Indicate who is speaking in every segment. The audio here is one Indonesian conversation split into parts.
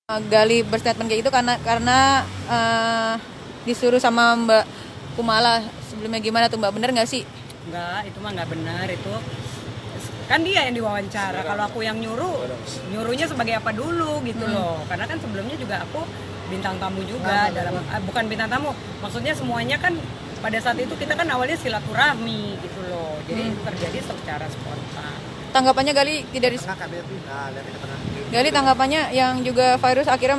Speaker 1: Gali berstatement kayak gitu karena disuruh sama Mbak Kumala sebelumnya. Gimana tuh Mbak, bener nggak sih?
Speaker 2: Enggak, itu mah nggak benar. Itu kan dia yang diwawancara. Kalau aku yang nyuruhnya sebagai apa dulu gitu loh. Karena kan sebelumnya juga aku bintang tamu juga bukan bintang tamu. Maksudnya semuanya kan pada saat itu kita kan awalnya silaturahmi gitu loh. Jadi terjadi secara spontan.
Speaker 1: Tanggapannya Gali tidak Gali tanggapannya yang juga virus akhirnya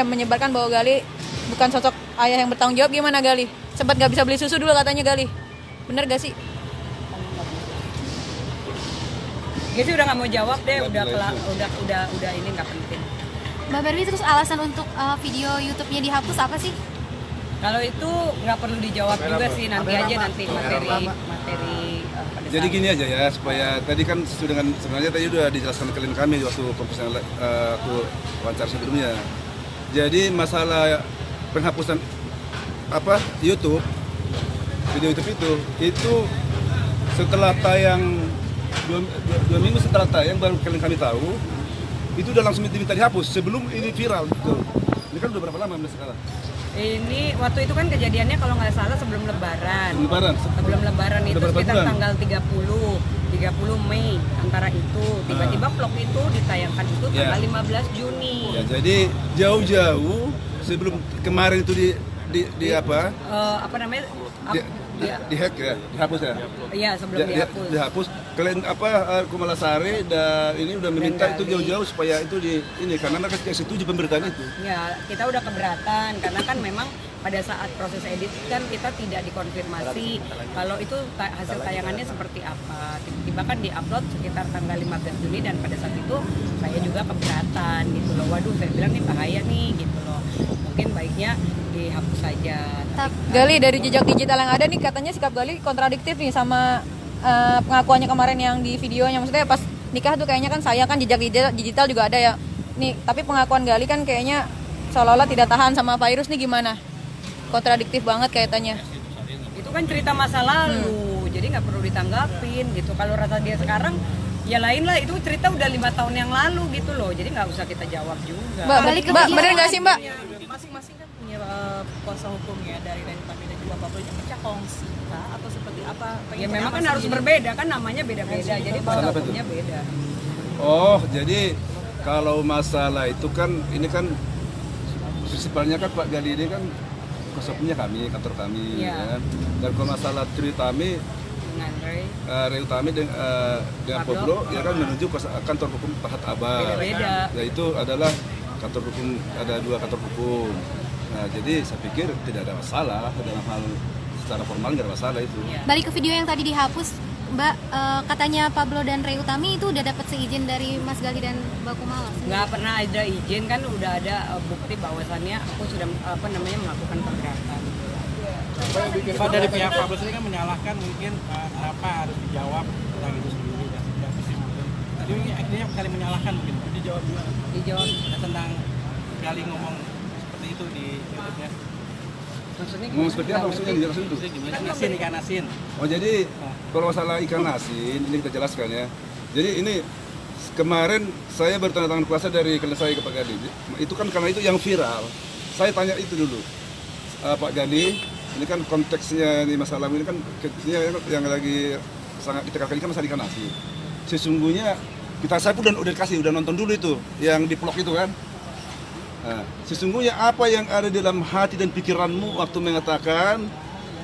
Speaker 1: menyebarkan bahwa Gali bukan sosok ayah yang bertanggung jawab. Gimana Gali? Sempat nggak bisa beli susu dulu katanya Gali. Bener gak sih?
Speaker 2: Ya sih udah nggak mau jawab deh, udah ini nggak penting.
Speaker 3: Mbak Barbie, terus alasan untuk video YouTube-nya dihapus apa sih?
Speaker 2: Kalau itu nggak perlu dijawab juga sih, nanti materi
Speaker 4: Jadi gini aja ya, supaya tadi kan sebenarnya tadi udah dijelaskan klien kami waktu konferensi waktu wawancara sebelumnya. Jadi masalah penghapusan YouTube, video YouTube itu setelah tayang dua minggu setelah tayang baru kami tahu itu udah langsung diminta dihapus sebelum ini viral gitu. Ini kan udah berapa lama sekarang?
Speaker 2: Ini waktu itu kan kejadiannya kalau nggak salah sebelum Lebaran. Sebelum Lebaran itu sekitar tanggal 30 Mei antara itu. Tiba-tiba vlog itu ditayangkan itu tanggal 15 Juni.
Speaker 4: Ya, jadi jauh-jauh sebelum kemarin itu dihack ya, dihapus ya.
Speaker 2: Iya, sebelum
Speaker 4: dihapus. Kalian Kumala Sari dan ini udah meminta itu jauh-jauh supaya itu karena mereka tidak setuju pemberitaan itu.
Speaker 2: Ya, kita udah keberatan karena kan memang pada saat proses edit kan kita tidak dikonfirmasi kalau itu hasil tayangannya seperti apa. Tiba-tiba kan diupload sekitar tanggal 15 Juni dan pada saat itu saya juga keberatan gitu loh. Waduh, saya bilang nih bahaya nih gitu loh. Mungkin baiknya dihapus saja.
Speaker 1: Gali, dari jejak digital yang ada nih katanya sikap Gali kontradiktif nih sama pengakuannya kemarin yang di videonya. Maksudnya pas nikah tuh kayaknya kan saya kan jejak digital juga ada ya. Nih, tapi pengakuan Gali kan kayaknya seolah-olah tidak tahan sama virus nih, gimana? Kontradiktif banget kaitannya.
Speaker 2: Itu kan cerita masa lalu, jadi nggak perlu ditanggapin gitu. Kalau rasa dia sekarang ya lain lah, itu cerita udah 5 tahun yang lalu gitu loh, jadi nggak usah kita jawab juga.
Speaker 1: Mbak, bener nggak sih Mbak?
Speaker 5: Masing-masing kan punya kuasa hukum ya, dari kami dan juga Pak Boy, pecah kongsi kah atau seperti apa?
Speaker 2: Ya memang kan harus berbeda, kan namanya beda-beda, jadi kuasa hukumnya beda.
Speaker 4: Oh, jadi kalau masalah itu kan ini kan prinsipalnya kan Pak Gali ini kan kuasa hukumnya kami, kantor kami, ya kan? Dan kalau masalah Tritami
Speaker 2: Dengan
Speaker 4: Ray Utami dengan Pablo ya kan menuju kantor hukum Pahat Abad.
Speaker 2: Beda-beda.
Speaker 4: Ya itu adalah kantor hukum, ada 2 kantor hukum. Nah, jadi saya pikir tidak ada masalah dalam hal secara formal, nggak ada masalah itu.
Speaker 3: Balik ke video yang tadi dihapus, Mbak, katanya Pablo dan Ray Utami itu udah dapat seizin dari Mas Gali dan Mbak Kumala?
Speaker 2: Nggak pernah ada izin, kan udah ada bukti bahwasannya aku sudah melakukan pergerakan.
Speaker 6: Pak, dari pihak Pablo sendiri kan menyalahkan mungkin kenapa harus dijawab tentang itu sendiri dan tidak mungkin. Jadi akhirnya kali menyalahkan mungkin dijawab tentang Gali ngomong seperti itu di YouTube-nya.
Speaker 2: Maksudnya
Speaker 4: Ngomong seperti apa maksudnya dijelasin itu?
Speaker 6: Ikan asin.
Speaker 4: Oh, jadi kalau masalah ikan asin ini kita jelaskan ya. Jadi ini kemarin saya bertanda tangan kuasa dari klien saya ke Pak Gali. Itu kan karena itu yang viral. Saya tanya itu dulu. Pak Gali, ini kan konteksnya di masalah ini kan yang lagi sangat ditekankan kan masalah ikan asin. Sesungguhnya saya pun udah kasih, udah nonton dulu itu yang di vlog itu kan. Nah, sesungguhnya apa yang ada di dalam hati dan pikiranmu waktu mengatakan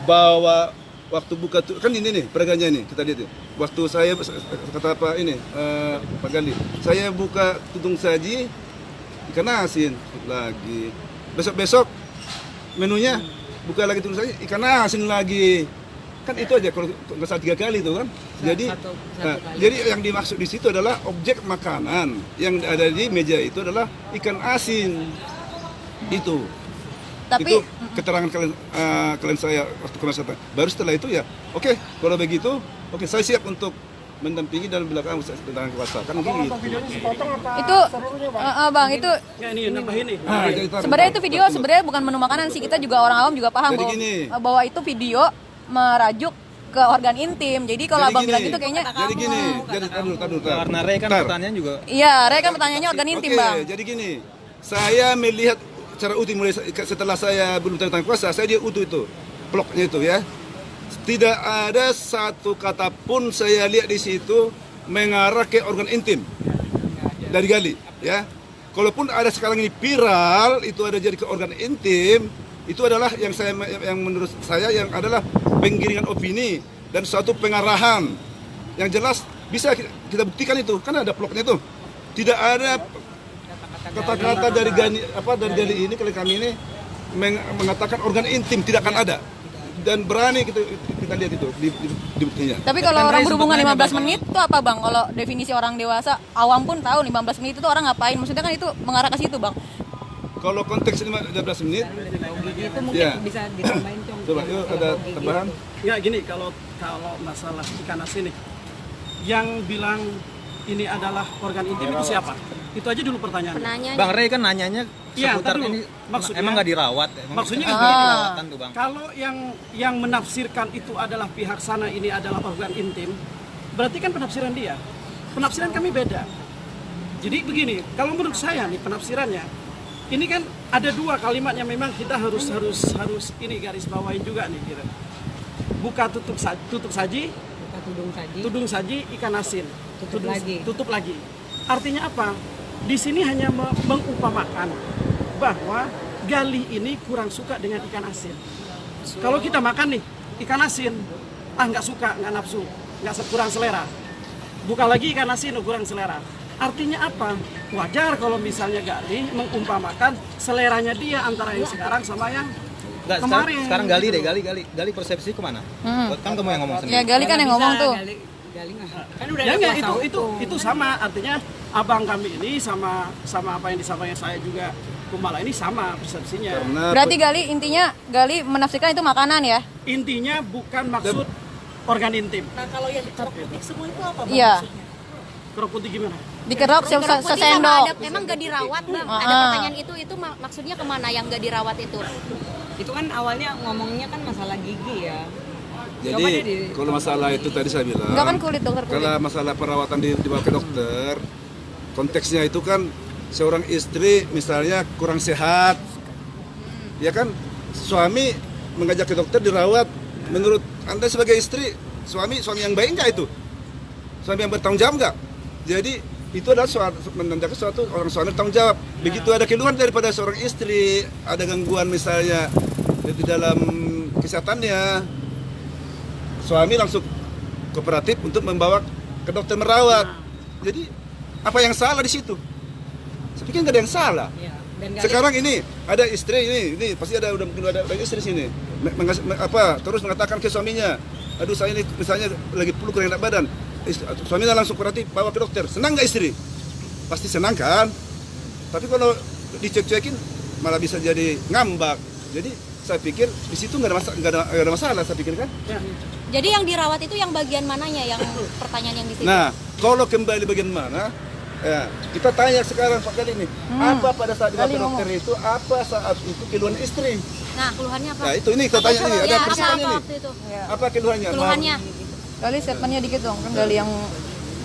Speaker 4: bahwa waktu buka kan ini nih peraganya nih, kita lihat ya. Waktu saya kata apa ini Pak Gali, saya buka tudung saji ikan asin lagi. Besok menunya buka lagi tudung saji ikan asin lagi. Kan itu aja kalau nggak salah 3 kali itu kan. Jadi jadi yang dimaksud di situ adalah objek makanan yang ada di meja itu adalah ikan asin. Itu.
Speaker 1: Tapi
Speaker 4: itu keterangan kalian saya waktu kemarin. Baru setelah itu ya, oke, kalau begitu, oke, saya siap untuk mendampingi dan belakang tentang kuasa kan gitu.
Speaker 1: Itu Bang, itu sebenarnya itu video sebenarnya bukan menu makanan sih, kita juga orang awam juga paham bahwa itu video merajuk ke organ intim. Jadi kalau Abang bilang gitu kayaknya
Speaker 4: jadi gini, jadi taduh.
Speaker 6: Karena Ray kan pertanyaannya juga.
Speaker 1: Iya, Ray kan pertanyaannya organ intim, Bang.
Speaker 4: Jadi gini, Saya melihat secara utuh mulai setelah saya belum tanda tangan kuasa, saya dia utuh itu bloknya itu ya. Tidak ada satu kata pun saya lihat di situ mengarah ke organ intim dari Gali ya. Kalaupun ada sekarang ini viral itu ada jadi ke organ intim, itu adalah yang menurut saya yang adalah penggiringan opini dan suatu pengarahan. Yang jelas bisa kita buktikan itu, kan ada bloknya itu. Tidak ada kata-kata dari Gali ini kalau kami ini mengatakan organ intim, tidak akan ada. Dan berani kita lihat itu di buktinya.
Speaker 1: Tapi kalau orang berhubungan 15 menit itu apa Bang? Kalau definisi orang dewasa, awam pun tahu 15 menit itu orang ngapain? Maksudnya kan itu mengarah ke situ Bang.
Speaker 4: Kalau konteks 15 menit,
Speaker 2: Itu mungkin
Speaker 4: ya.
Speaker 2: bisa ditambahin Cong.
Speaker 4: Coba yuk ada tambahan.
Speaker 7: Ya gini, kalau masalah ikan asin nih, yang bilang ini adalah organ intim itu siapa? Itu aja dulu pertanyaannya.
Speaker 3: Penanya
Speaker 8: Bang Rey kan nanyanya
Speaker 7: Iya,
Speaker 8: seputar
Speaker 7: ntar dulu.
Speaker 8: ini
Speaker 7: Maksudnya-
Speaker 8: emang nggak dirawat.
Speaker 7: Maksudnya
Speaker 8: kan
Speaker 7: gini.
Speaker 8: perawatan tuh Bang.
Speaker 7: Kalau yang menafsirkan itu adalah pihak sana ini adalah organ intim, berarti kan penafsiran dia. Penafsiran kami beda. Jadi begini, kalau menurut saya nih penafsirannya, ini kan ada dua kalimat yang memang kita harus ini garis bawahi juga nih kira. Buka tutup saji,
Speaker 2: Buka
Speaker 7: tudung saji ikan asin. Tutup lagi. Artinya apa? Di sini hanya mengupamakan bahwa Gali ini kurang suka dengan ikan asin. Kalau kita makan nih ikan asin, nggak suka, nggak nafsu, kurang selera. Buka lagi ikan asin, kurang selera. Artinya apa? Wajar kalau misalnya Gali mengumpamakan seleranya dia antara yang sekarang sama yang
Speaker 8: Nggak,
Speaker 7: kemarin.
Speaker 8: sekarang Gali deh, Gali persepsi kemana? Kan kamu yang ngomong sendiri.
Speaker 1: Ya Gali kan yang ngomong tuh.
Speaker 2: Gali nggak. Kan udah
Speaker 7: Ya
Speaker 2: ada
Speaker 7: enggak,
Speaker 2: kuasa
Speaker 7: itu sama, artinya abang kami ini sama apa yang disampaikan saya juga Kumala ini sama persepsinya.
Speaker 4: Karena
Speaker 1: Berarti Gali menafsirkan itu makanan ya?
Speaker 7: Intinya bukan maksud organ intim.
Speaker 5: Nah kalau yang dikerok putih semua itu apa Bang
Speaker 1: Iya.
Speaker 5: maksudnya?
Speaker 7: Kerok putih gimana?
Speaker 1: Dikerok
Speaker 3: Kerok putih sama
Speaker 1: sesendok.
Speaker 3: emang gak dirawat Bang?
Speaker 1: Ah.
Speaker 3: Ada pertanyaan itu maksudnya kemana yang gak dirawat itu?
Speaker 2: Itu kan awalnya ngomongnya kan masalah gigi ya.
Speaker 4: jadi
Speaker 2: Coba deh
Speaker 4: kalau masalah itu tadi saya bilang.
Speaker 1: Enggak kan kulit dokter kulit.
Speaker 4: Kalau masalah perawatan dibawa ke dokter, konteksnya itu kan seorang istri misalnya kurang sehat, ya kan suami mengajak ke dokter dirawat. Menurut Anda sebagai istri, suami yang baik nggak itu? Suami yang bertanggung jawab nggak? Jadi itu adalah menandakan suatu orang suami bertanggung jawab. Begitu ada keluhan daripada seorang istri, ada gangguan misalnya di dalam kesehatannya, suami langsung kooperatif untuk membawa ke dokter merawat. Jadi apa yang salah di situ? Saya pikir nggak ada yang salah.
Speaker 2: Iya. Dan Gali
Speaker 4: Sekarang ini ada istri ini pasti mungkin ada istri sini terus mengatakan ke suaminya, aduh saya ini misalnya lagi perlu kurang enak badan, suaminya langsung kooperatif bawa ke dokter. Senang nggak istri? Pasti senang kan? Tapi kalau dicek-cekin malah bisa jadi ngambak. Jadi saya pikir di situ nggak ada masalah saya pikir kan.
Speaker 3: Jadi yang dirawat itu yang bagian mananya yang pertanyaan yang di situ?
Speaker 4: Nah, kalau kembali bagian mana? Ya, kita tanya sekarang Pak Gali ini, apa pada saat dibawa ke dokter itu, apa saat itu keluhan istri?
Speaker 3: Nah, keluhannya apa?
Speaker 4: Ya itu ini kita tanya ini, ada
Speaker 3: Ya,
Speaker 4: persidangan
Speaker 3: apa
Speaker 4: ini.
Speaker 3: waktu itu?
Speaker 4: Apa keluhannya?
Speaker 3: Keluhannya?
Speaker 1: Gali statementnya dikit dong, kan Gali yang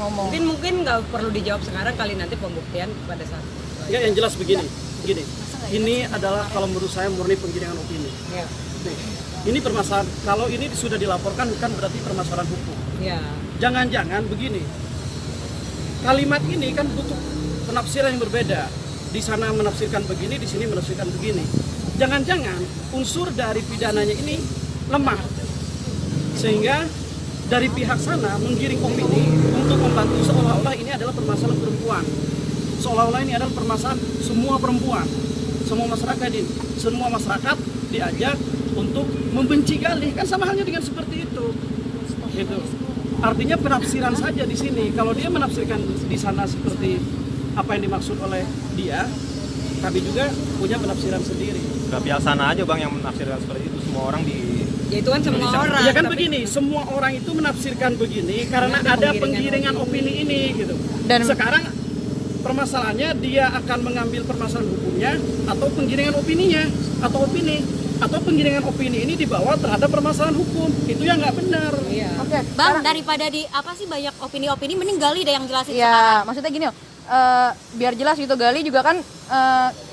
Speaker 1: ngomong.
Speaker 2: mungkin nggak perlu dijawab sekarang, kali nanti pembuktian pada saat
Speaker 7: Ya yang jelas begini. Ini adalah kalau menurut saya murni penggiringan opini.
Speaker 2: ya.
Speaker 7: Nih, ini permasalahan. Kalau ini sudah dilaporkan bukan berarti permasalahan hukum.
Speaker 2: Ya.
Speaker 7: Jangan-jangan begini. Kalimat ini kan butuh penafsiran yang berbeda. Di sana menafsirkan begini, di sini menafsirkan begini. Jangan-jangan unsur dari pidananya ini lemah. Sehingga dari pihak sana menggiring opini untuk membantu seolah-olah ini adalah permasalahan perempuan. Seolah-olah ini adalah permasalahan semua perempuan. Semua masyarakat ini, semua masyarakat diajak untuk membenci Gali, kan sama halnya dengan seperti itu. Gitu. Artinya penafsiran saja di sini. Kalau dia menafsirkan di sana seperti apa yang dimaksud oleh dia, kami juga punya penafsiran sendiri.
Speaker 8: Udah pihak sana aja Bang yang menafsirkan seperti itu, semua orang di
Speaker 2: Ya itu kan semua orang.
Speaker 7: Ya kan
Speaker 2: tapi-
Speaker 7: begini, semua orang itu menafsirkan begini karena ada penggiringan opini ini gitu.
Speaker 1: Dan-
Speaker 7: Sekarang permasalahannya dia akan mengambil permasalahan hukumnya atau penggiringan opininya atau penggiringan opini ini dibawa terhadap permasalahan hukum. Itu yang nggak benar.
Speaker 2: Iya.
Speaker 1: Oke,
Speaker 3: Bang, daripada banyak opini-opini, mending Gali deh yang jelasin sekarang.
Speaker 1: ya maksudnya gini loh, biar jelas gitu Gali juga kan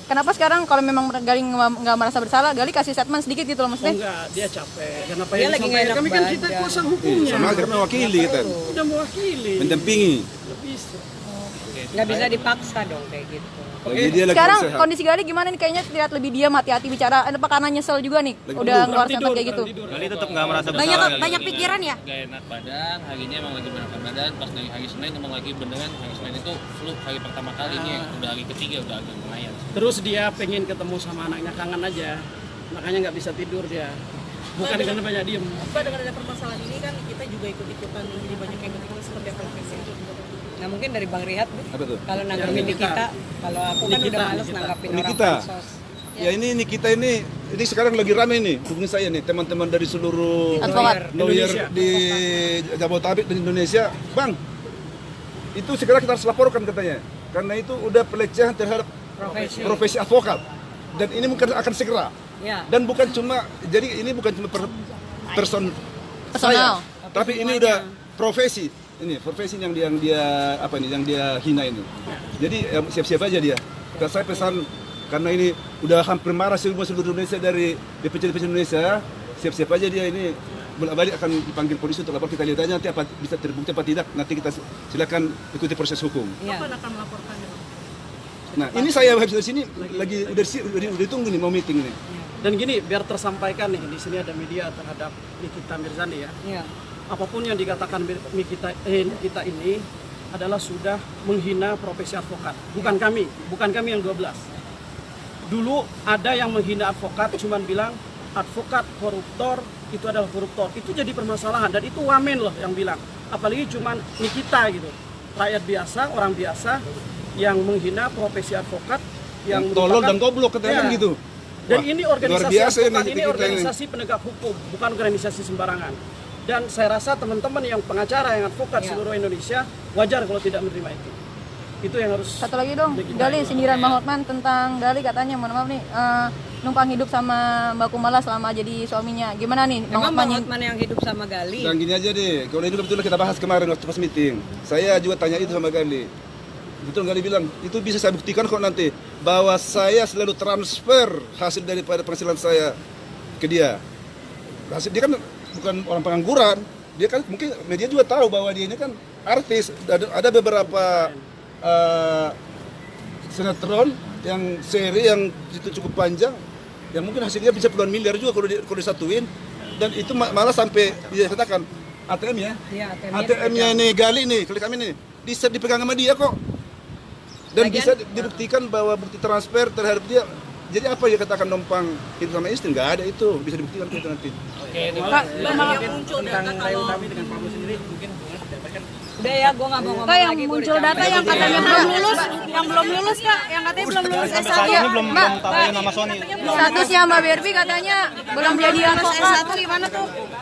Speaker 1: kenapa sekarang kalau memang Gali nggak merasa bersalah, Gali kasih statement sedikit gitu loh
Speaker 7: Oh
Speaker 1: maksudnya?
Speaker 7: enggak, dia capek. Kenapa
Speaker 2: Dia
Speaker 7: yang
Speaker 2: lagi nggak
Speaker 7: disampaikan?
Speaker 2: enak
Speaker 7: Kami kan kita
Speaker 2: badan.
Speaker 7: kuasa hukumnya.
Speaker 4: Sama aja kami mewakili kita.
Speaker 7: Udah mewakili.
Speaker 4: Mendampingi.
Speaker 7: Nggak bisa.
Speaker 2: Nggak bisa dipaksa dong kayak gitu.
Speaker 4: Lagi dia lagi
Speaker 1: Sekarang
Speaker 4: sehat.
Speaker 1: kondisi Gali gimana nih? Kayaknya terlihat lebih diam, hati-hati bicara. Apa karena nyesel juga nih? Udah ngeluarin statement kayak gitu.
Speaker 8: Gali tetap nggak merasa
Speaker 3: Banyak
Speaker 8: bersalah.
Speaker 3: banyak pikiran ya?
Speaker 9: Gak enak badan, harinya emang lagi beneran badan. Pas dari hari Senin emang lagi beneran, hari Senin itu flu hari pertama kali nih, udah hari ketiga udah agak lumayan.
Speaker 7: Terus dia pengen ketemu sama anaknya, kangen aja. Makanya nggak bisa tidur dia. Bukan karena banyak diem.
Speaker 5: Pak, dengan ada permasalahan ini kan kita juga ikut-ikutan jadi banyak yang ikut seperti apa profesi.
Speaker 2: Nah mungkin dari Bang Rihat Bu,
Speaker 4: Apa tuh?
Speaker 2: kalau nanggapin Nikita, kalau aku kan
Speaker 7: Nikita,
Speaker 2: udah males
Speaker 7: Nikita.
Speaker 2: nanggapin orang
Speaker 4: Nikita.
Speaker 2: pansos.
Speaker 4: Ya ini Nikita ini sekarang lagi rame nih hubungi saya nih teman-teman dari seluruh
Speaker 1: Advokat.
Speaker 4: lawyer
Speaker 7: Indonesia.
Speaker 4: di Jabodetabek dan Indonesia. Bang, itu segera kita harus laporkan katanya. Karena itu udah pelecehan terhadap profesi advokat. Dan ini mungkin akan segera.
Speaker 2: Ya.
Speaker 4: Dan bukan cuma, jadi ini bukan cuma person
Speaker 1: Personal.
Speaker 4: saya, tapi ini udah profesi. Ini profesi yang dia apa nih, yang dia hina ini. Jadi siap-siap aja dia. Dan saya pesan karena ini udah hampir marah seluruh Indonesia dari DPC Indonesia, siap-siap aja dia ini bolak-balik akan dipanggil polisi untuk lapor. Kita lihat aja nanti apa bisa terbukti apa tidak. Nanti kita silakan ikuti proses hukum.
Speaker 2: Iya.
Speaker 5: Kapan akan melaporkannya, Bang?
Speaker 4: Nah ini saya habis dari sini lagi udah tunggu nih mau meeting nih.
Speaker 7: Dan gini, biar tersampaikan nih, di sini ada media terhadap Nikita Mirzani ya.
Speaker 2: Iya.
Speaker 7: Apapun yang dikatakan Nikita ini adalah sudah menghina profesi advokat. Bukan kami yang 12. Dulu ada yang menghina advokat, cuman bilang advokat koruptor itu adalah koruptor. Itu jadi permasalahan dan itu wamen loh yang bilang. Apalagi cuman Nikita gitu. Rakyat biasa, orang biasa yang menghina profesi advokat yang
Speaker 4: tolol
Speaker 7: merupakan-
Speaker 4: dan goblok katanya kan
Speaker 7: Ya.
Speaker 4: gitu.
Speaker 7: Dan
Speaker 4: Wah,
Speaker 7: ini
Speaker 4: luar
Speaker 7: organisasi
Speaker 4: biasa
Speaker 7: advokat, ini
Speaker 4: kita
Speaker 7: organisasi penegak hukum, bukan organisasi sembarangan. Dan saya rasa teman-teman yang pengacara, yang advokat seluruh Indonesia, wajar kalau tidak menerima itu. Itu yang harus.
Speaker 1: Satu lagi dong, Gali sindiran Bang Hotman tentang Gali katanya, mohon maaf nih, numpang hidup sama Mbak Kumala selama jadi suaminya. Gimana nih Bang
Speaker 2: Memang
Speaker 1: Hotman?
Speaker 2: Bang Hotman yang hidup sama Gali.
Speaker 4: Dan gini aja deh, kalau ini betul kita bahas kemarin waktu pas meeting. Saya juga tanya itu sama Gali. Betul Gali bilang, itu bisa saya buktikan kok nanti bahwa saya selalu transfer hasil daripada penghasilan saya ke dia. Hasil dia kan bukan orang pengangguran. Dia kan mungkin media juga tahu bahwa dia ini kan artis. Ada beberapa sinetron yang seri yang itu cukup panjang yang mungkin hasilnya bisa puluhan miliar juga kalau disatuin, dan itu malah sampai dia katakan ATM ya,
Speaker 2: Iya,
Speaker 4: ATM-nya ini Gali nih, klik kami nih dipegang sama dia kok, dan bisa dibuktikan bahwa bukti transfer terhadap dia. Jadi apa ya katakan numpang hidup sama istri, nggak ada, itu bisa dibuktikan kita nanti.
Speaker 5: Malah yang muncul data kalau
Speaker 6: dengan Pak sendiri mungkin
Speaker 2: Udah ya, gue nggak mau ngomong
Speaker 3: Kak, yang
Speaker 2: lagi. gua
Speaker 3: muncul
Speaker 2: udah
Speaker 3: data
Speaker 2: capek.
Speaker 3: yang katanya belum lulus, yang belum lulus Kak, yang katanya belum lulus
Speaker 8: Sampai
Speaker 3: S1.
Speaker 8: saat ini belum
Speaker 1: Mbak,
Speaker 8: tahu nama Sony.
Speaker 1: statusnya Mbak Berbi katanya belum jadi
Speaker 3: Lulus
Speaker 1: advokat.
Speaker 3: S1 gimana tuh?